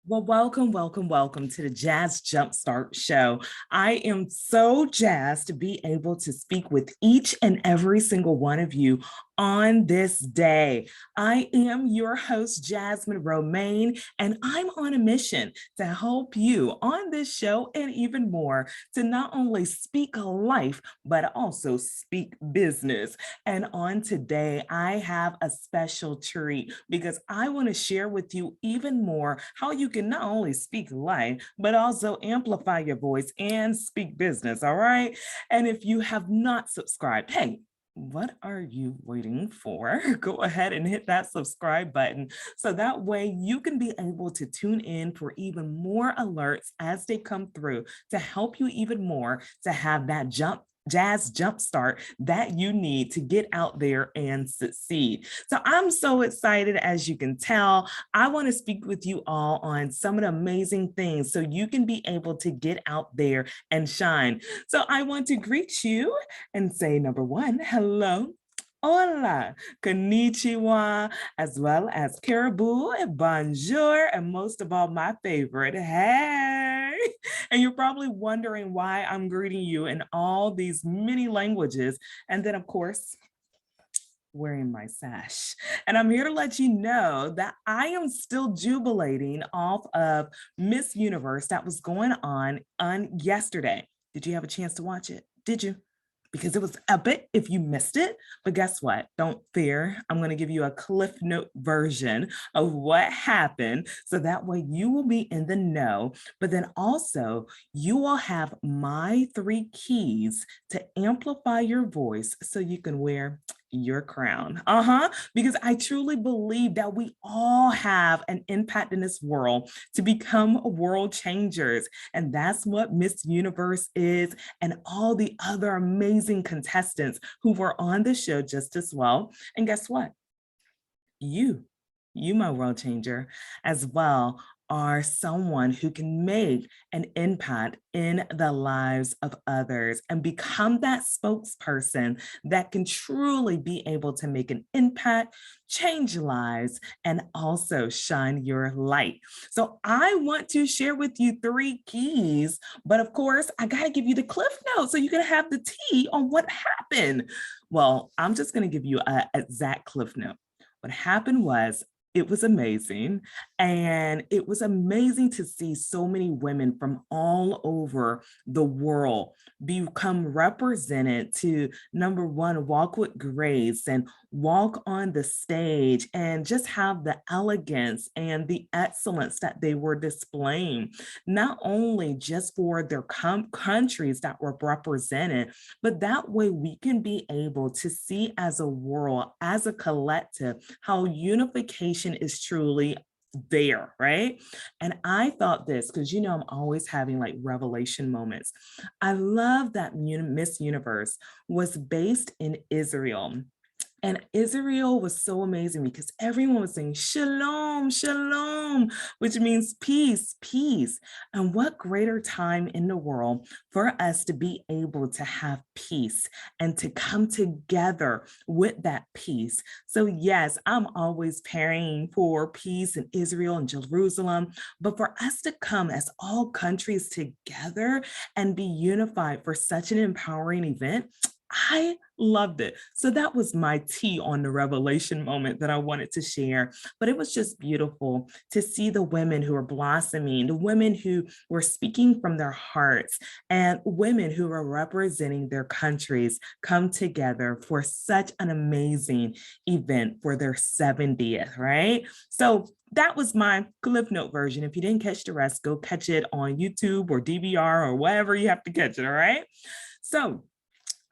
Well, welcome to the Jazz Jumpstart Show. I am so jazzed to be able to speak with each and every single one of you on this day. I am your host, Jasmine Romaine, and I'm on a mission to help you on this show and even more to not only speak life, but also speak business. And on today, I have a special treat because I want to share with you even more how you can not only speak life, but also amplify your voice and speak business. All right. And if you have not subscribed, hey, what are you waiting for? Go ahead and hit that subscribe button so that way you can be able to tune in for even more alerts as they come through to help you even more to have that jazz jumpstart that you need to get out there and succeed. So I'm so excited, as you can tell. I want to speak with you all on some of the amazing things so you can be able to get out there and shine. So I want to greet you and say, number one, hello. Hola, konnichiwa, as well as caribou, and bonjour, and most of all, my favorite, hey. And you're probably wondering why I'm greeting you in all these many languages. And then, of course, wearing my sash. And I'm here to let you know that I am still jubilating off of Miss Universe that was going on yesterday. Did you have a chance to watch it? Did you? Because it was epic if you missed it. But guess what? Don't fear. I'm going to give you a Cliff Note version of what happened. So that way you will be in the know. But then also, you will have my 3 keys to amplify your voice so you can wear your crown. Because I truly believe that we all have an impact in this world to become world changers. And that's what Miss Universe is, and all the other amazing contestants who were on the show just as well. And guess what? You, my world changer, as well, are someone who can make an impact in the lives of others and become that spokesperson that can truly be able to make an impact, change lives, and also shine your light. So I want to share with you 3 keys, but of course, I got to give you the cliff notes so you can have the tea on what happened. Well, I'm just going to give you an exact cliff note. What happened was, it was amazing. And it was amazing to see so many women from all over the world become represented to, number one, walk with grace and walk on the stage and just have the elegance and the excellence that they were displaying, not only just for their countries that were represented, but that way we can be able to see as a world, as a collective, how unification is truly there, right? And I thought this, because I'm always having like revelation moments. I love that Miss Universe was based in Israel. And Israel was so amazing because everyone was saying shalom, shalom, which means peace, peace. And what greater time in the world for us to be able to have peace and to come together with that peace. So yes, I'm always praying for peace in Israel and Jerusalem, but for us to come as all countries together and be unified for such an empowering event, I loved it. So that was my tea on the revelation moment that I wanted to share. But it was just beautiful to see the women who are blossoming, the women who were speaking from their hearts, and women who were representing their countries come together for such an amazing event for their 70th, right? So that was my Cliff Note version. If you didn't catch the rest, go catch it on YouTube or DVR or wherever you have to catch it, all right? So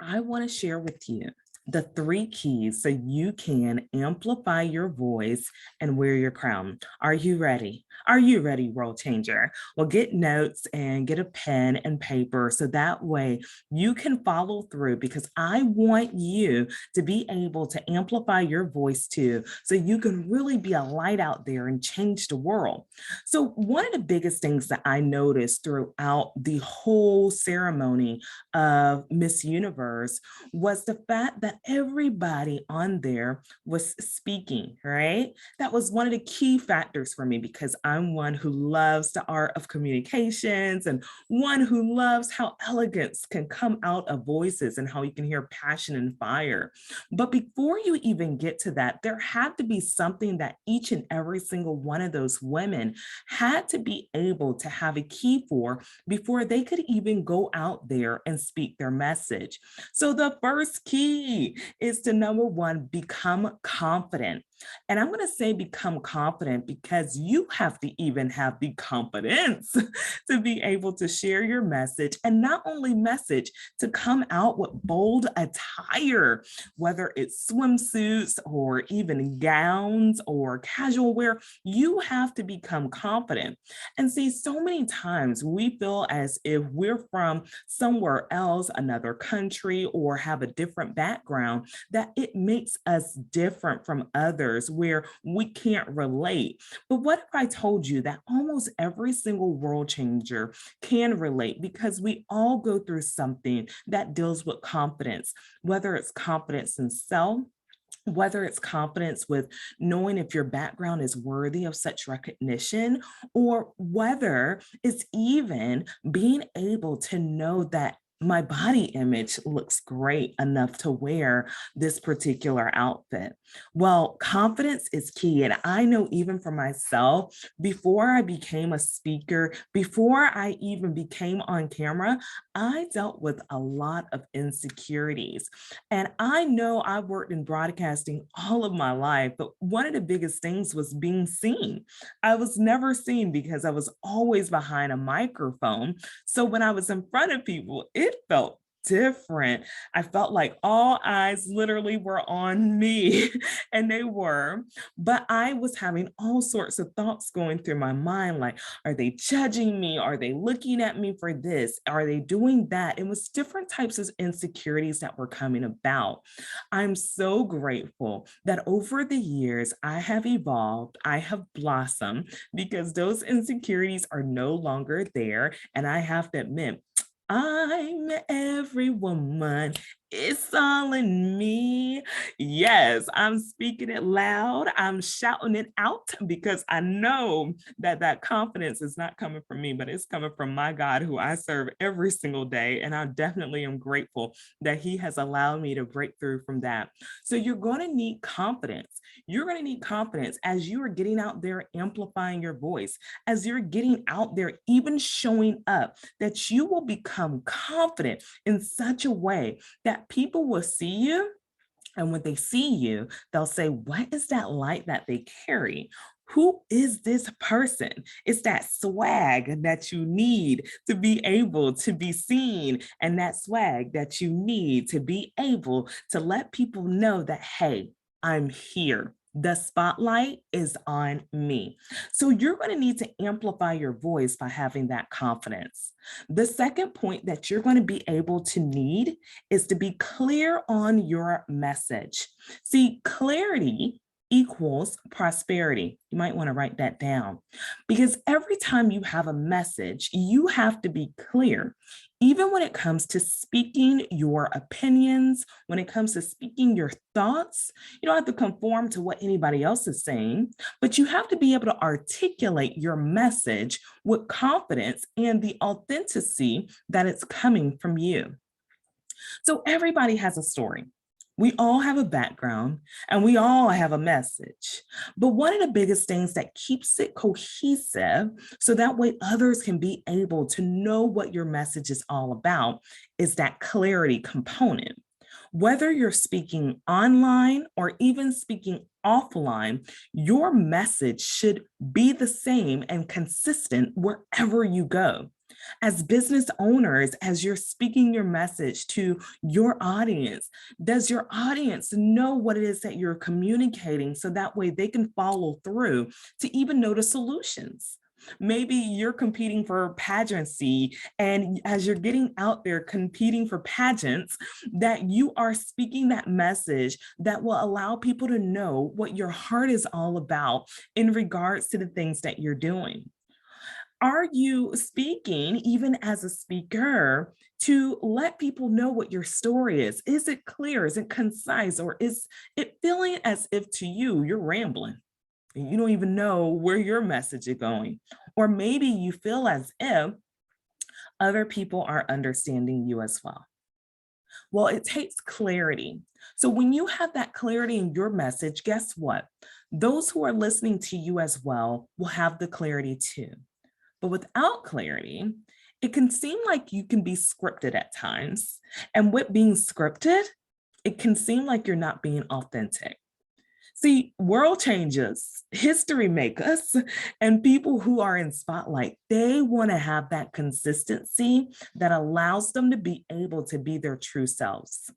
I want to share with you the 3 keys so you can amplify your voice and wear your crown. Are you ready? Are you ready, world changer? Well, get notes and get a pen and paper so that way you can follow through, because I want you to be able to amplify your voice too, so you can really be a light out there and change the world. So one of the biggest things that I noticed throughout the whole ceremony of Miss Universe was the fact that that everybody on there was speaking, right? That was one of the key factors for me because I'm one who loves the art of communications and one who loves how elegance can come out of voices and how you can hear passion and fire. But before you even get to that, there had to be something that each and every single one of those women had to be able to have a key for before they could even go out there and speak their message. So the first key is to number one, become confident. And I'm going to say become confident because you have to even have the confidence to be able to share your message, and not only message, to come out with bold attire, whether it's swimsuits or even gowns or casual wear. You have to become confident. And see, so many times we feel as if we're from somewhere else, another country, or have a different background, that it makes us different from others where we can't relate. But what if I told you that almost every single world changer can relate, because we all go through something that deals with confidence, whether it's confidence in self, whether it's confidence with knowing if your background is worthy of such recognition, or whether it's even being able to know that my body image looks great enough to wear this particular outfit. Well, confidence is key. And I know even for myself, before I became a speaker, before I even became on camera, I dealt with a lot of insecurities. And I know I worked in broadcasting all of my life, but one of the biggest things was being seen. I was never seen because I was always behind a microphone. So when I was in front of people, it felt different. I felt like all eyes literally were on me, and they were, but I was having all sorts of thoughts going through my mind, like, are they judging me? Are they looking at me for this? Are they doing that? It was different types of insecurities that were coming about. I'm so grateful that over the years, I have evolved, I have blossomed, because those insecurities are no longer there. And I have to admit, I'm every woman. It's all in me. Yes, I'm speaking it loud. I'm shouting it out because I know that that confidence is not coming from me, but it's coming from my God, who I serve every single day. And I definitely am grateful that He has allowed me to break through from that. So you're going to need confidence. You're going to need confidence as you are getting out there amplifying your voice, as you're getting out there, even showing up, that you will become confident in such a way that people will see you. And when they see you, they'll say, what is that light that they carry? Who is this person? It's that swag that you need to be able to be seen, and that swag that you need to be able to let people know that, hey, I'm here. The spotlight is on me. So you're going to need to amplify your voice by having that confidence. The second point that you're going to be able to need is to be clear on your message. See, clarity equals prosperity. You might want to write that down, because every time you have a message, you have to be clear. Even when it comes to speaking your opinions, when it comes to speaking your thoughts, you don't have to conform to what anybody else is saying, but you have to be able to articulate your message with confidence and the authenticity that it's coming from you. So everybody has a story. We all have a background and we all have a message. But one of the biggest things that keeps it cohesive, so that way others can be able to know what your message is all about, is that clarity component. Whether you're speaking online or even speaking offline, your message should be the same and consistent wherever you go. As business owners, as you're speaking your message to your audience, does your audience know what it is that you're communicating, so that way they can follow through to even know the solutions? Maybe you're competing for pageancy, and as you're getting out there competing for pageants, that you are speaking that message that will allow people to know what your heart is all about in regards to the things that you're doing. Are you speaking, even as a speaker, to let people know what your story is? Is it clear? Is it concise? Or is it feeling as if to you, you're rambling and you don't even know where your message is going? Or maybe you feel as if other people are understanding you as well. Well, it takes clarity. So when you have that clarity in your message, guess what? Those who are listening to you as well will have the clarity too. But without clarity, it can seem like you can be scripted at times. And with being scripted, it can seem like you're not being authentic. See, world changes, history makers, and people who are in spotlight, they want to have that consistency that allows them to be able to be their true selves.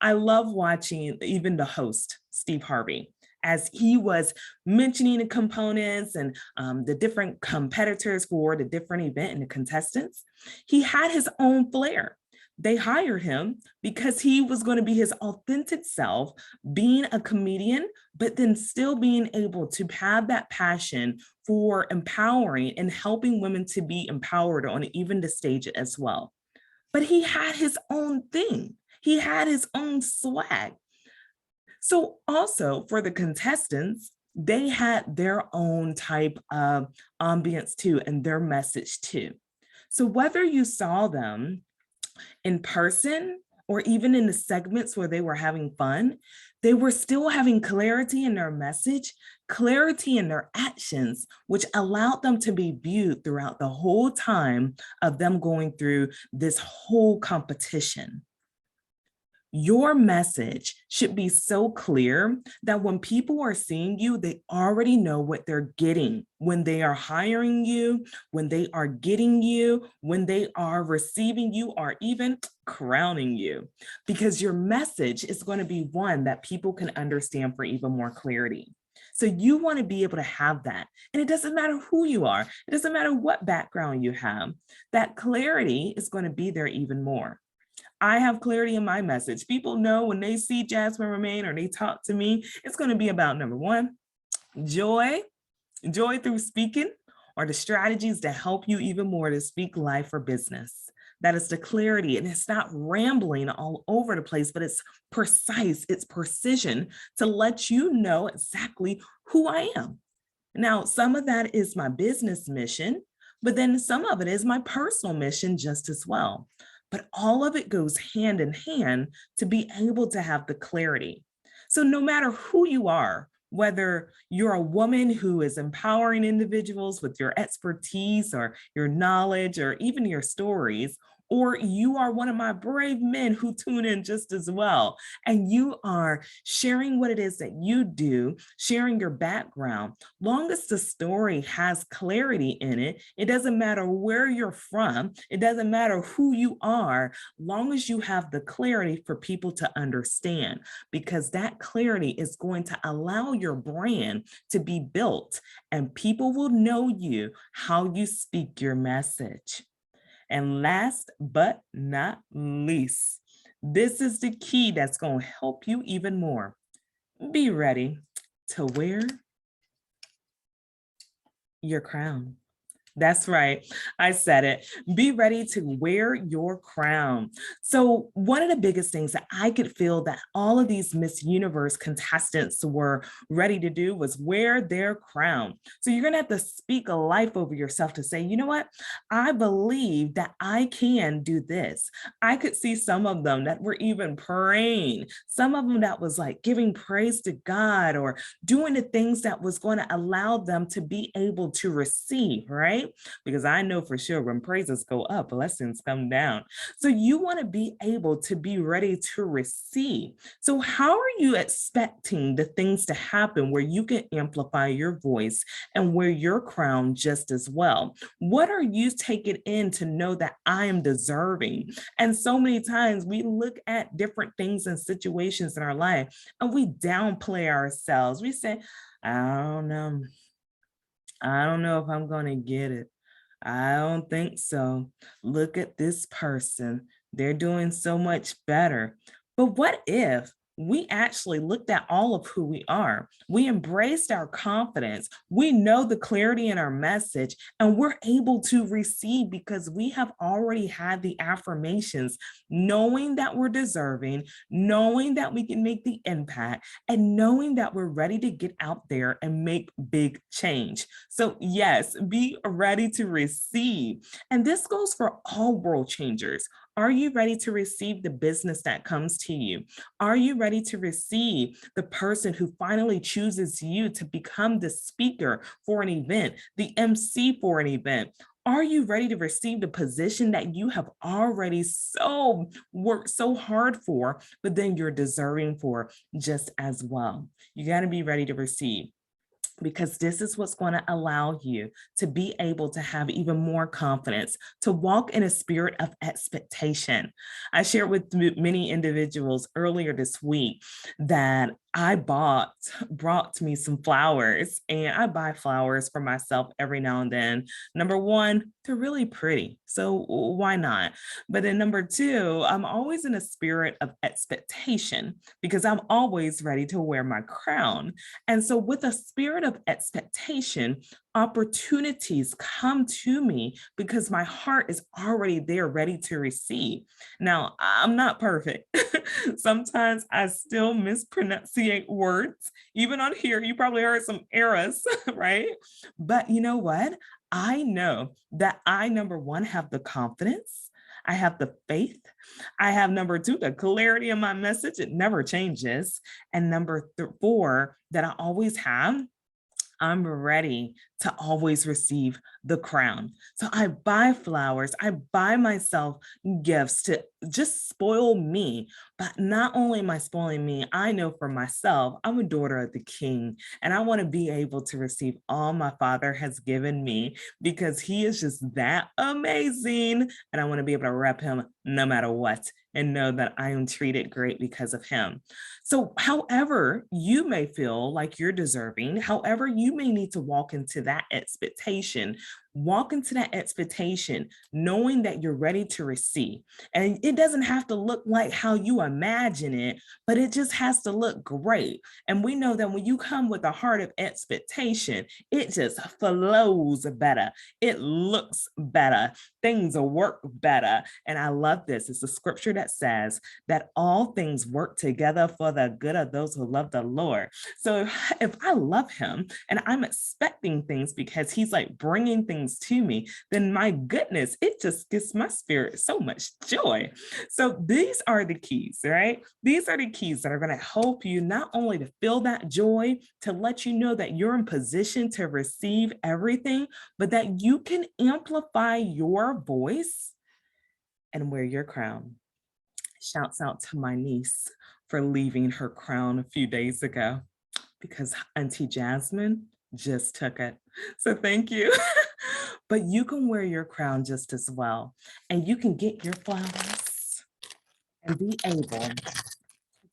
I love watching even the host, Steve Harvey, as he was mentioning the components and the different competitors for the different event and the contestants. He had his own flair. They hired him because he was going to be his authentic self, being a comedian, but then still being able to have that passion for empowering and helping women to be empowered on even the stage as well. But he had his own thing. He had his own swag. So also for the contestants, they had their own type of ambience too, and their message too. So whether you saw them in person or even in the segments where they were having fun, they were still having clarity in their message, clarity in their actions, which allowed them to be viewed throughout the whole time of them going through this whole competition. Your message should be so clear that when people are seeing you, they already know what they're getting when they are hiring you, when they are getting you, when they are receiving you, or even crowning you, because your message is going to be one that people can understand for even more clarity. So you want to be able to have that. And it doesn't matter who you are. It doesn't matter what background you have. That clarity is going to be there even more. I have clarity in my message. People know when they see Jasmine Romaine or they talk to me, it's going to be about number one, joy, joy through speaking, or the strategies that help you even more to speak life or business. That is the clarity, and it's not rambling all over the place, but it's precise, it's precision to let you know exactly who I am. Now, some of that is my business mission, but then some of it is my personal mission just as well. But all of it goes hand in hand to be able to have the clarity. So no matter who you are, whether you're a woman who is empowering individuals with your expertise or your knowledge or even your stories, or you are one of my brave men who tune in just as well, and you are sharing what it is that you do, sharing your background, long as the story has clarity in it, it doesn't matter where you're from, it doesn't matter who you are, long as you have the clarity for people to understand, because that clarity is going to allow your brand to be built and people will know you how you speak your message. And last but not least, this is the key that's going to help you even more. Be ready to wear your crown. That's right. I said it. Be ready to wear your crown. So one of the biggest things that I could feel that all of these Miss Universe contestants were ready to do was wear their crown. So you're going to have to speak a life over yourself to say, you know what? I believe that I can do this. I could see some of them that were even praying, some of them that was like giving praise to God or doing the things that was going to allow them to be able to receive, right? Because I know for sure when praises go up, blessings come down. So you want to be able to be ready to receive. So how are you expecting the things to happen where you can amplify your voice and wear your crown just as well? What are you taking in to know that I am deserving? And so many times we look at different things and situations in our life and we downplay ourselves. We say, I don't know. I don't know if I'm going to get it. I don't think so. Look at this person. They're doing so much better. But what if we actually looked at all of who we are. We embraced our confidence. We know the clarity in our message, and we're able to receive because we have already had the affirmations, knowing that we're deserving, knowing that we can make the impact, and knowing that we're ready to get out there and make big change. So yes, be ready to receive. And this goes for all world changers. Are you ready to receive the business that comes to you? Are you ready to receive the person who finally chooses you to become the speaker for an event, the MC for an event? Are you ready to receive the position that you have already worked so hard for, but then you're deserving for just as well? You got to be ready to receive, because this is what's going to allow you to be able to have even more confidence, to walk in a spirit of expectation. I shared with many individuals earlier this week that I brought me some flowers, and I buy flowers for myself every now and then. Number one, they're really pretty, so why not? But then number two, I'm always in a spirit of expectation because I'm always ready to wear my crown. And so with a spirit of expectation, opportunities come to me because my heart is already there ready to receive. Now, I'm not perfect. Sometimes I still mispronunciate words. Even on here, you probably heard some errors, right? But you know what? I know that I, number one, have the confidence. I have the faith. I have number two, the clarity in my message. It never changes. And number four, that I always have, I'm ready to always receive the crown. So I buy flowers, I buy myself gifts to just spoil me. But not only am I spoiling me, I know for myself, I'm a daughter of the King, and I want to be able to receive all my Father has given me because he is just that amazing. And I want to be able to rep him no matter what and know that I am treated great because of him. So, however, you may feel like you're deserving, however, you may need to walk into that expectation. Walk into that expectation knowing that you're ready to receive. And it doesn't have to look like how you imagine it, but it just has to look great. And we know that when you come with a heart of expectation, it just flows better. It looks better. Things will work better. And I love this. It's a scripture that says that all things work together for the good of those who love the Lord. So if I love him and I'm expecting things because he's like bringing things to me, then my goodness, it just gives my spirit so much joy. So these are the keys, right? These are the keys that are going to help you not only to feel that joy, to let you know that you're in position to receive everything, but that you can amplify your voice and wear your crown. Shouts out to my niece for leaving her crown a few days ago because Auntie Jasmine just took it. So thank you. But you can wear your crown just as well. And you can get your flowers and be able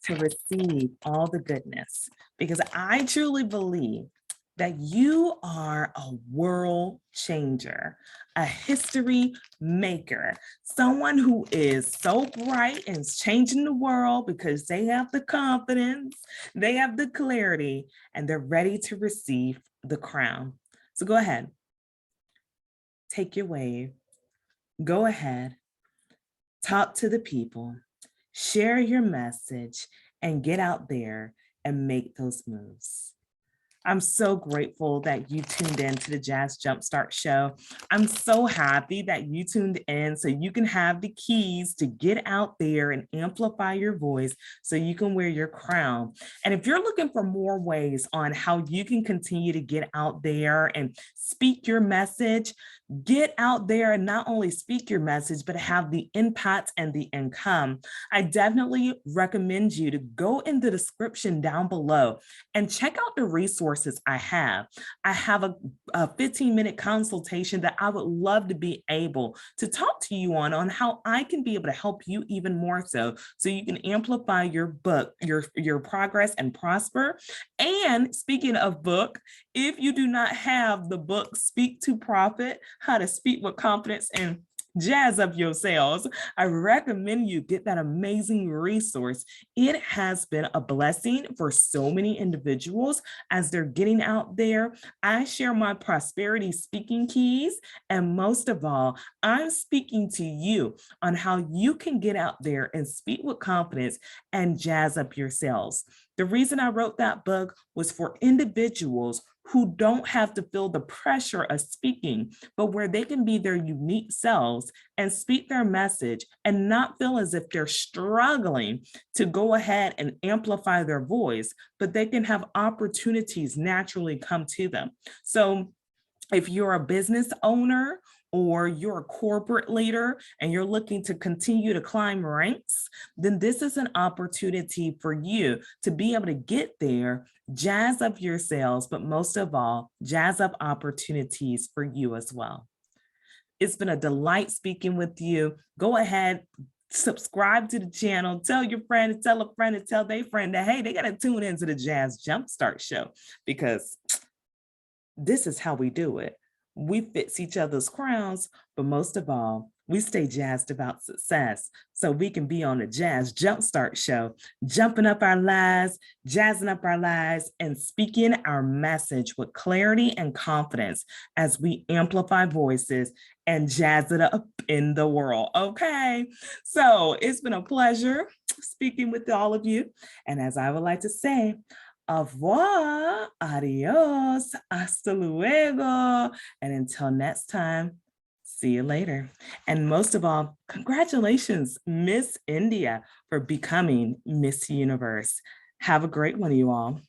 to receive all the goodness, because I truly believe that you are a world changer, a history maker, someone who is so bright and is changing the world because they have the confidence, they have the clarity, and they're ready to receive the crown. So go ahead, take your wave, go ahead, talk to the people, share your message, and get out there and make those moves. I'm so grateful that you tuned in to the Jazz Jumpstart Show. I'm so happy that you tuned in so you can have the keys to get out there and amplify your voice so you can wear your crown. And if you're looking for more ways on how you can continue to get out there and speak your message, get out there and not only speak your message, but have the impact and the income, I definitely recommend you to go in the description down below and check out the resources I have. I have a 15-minute consultation that I would love to be able to talk to you on how I can be able to help you even more so you can amplify your book, your progress and prosper. And speaking of book, if you do not have the book, Speak to Profit, How to Speak with Confidence and jazz up your sales. I recommend you get that amazing resource. It has been a blessing for so many individuals as they're getting out there. I share my prosperity speaking keys, and most of all, I'm speaking to you on how you can get out there and speak with confidence and jazz up your sales. The reason I wrote that book was for individuals who don't have to feel the pressure of speaking, but where they can be their unique selves and speak their message and not feel as if they're struggling to go ahead and amplify their voice, but they can have opportunities naturally come to them. So if you're a business owner or you're a corporate leader and you're looking to continue to climb ranks, then this is an opportunity for you to be able to get there, jazz up your sales, but most of all, jazz up opportunities for you as well. It's been a delight speaking with you. Go ahead, subscribe to the channel, tell your friend, tell a friend, and tell their friend that, hey, they got to tune into the Jazz Jumpstart show, because this is how we do it. We fix each other's crowns, but most of all, we stay jazzed about success so we can be on the Jazz Jumpstart show, jumping up our lives, jazzing up our lives, and speaking our message with clarity and confidence as we amplify voices and jazz it up in the world. Okay, so it's been a pleasure speaking with all of you. And as I would like to say, au revoir, adios, hasta luego, and until next time, see you later. And most of all, congratulations, Miss India, for becoming Miss Universe. Have a great one, you all.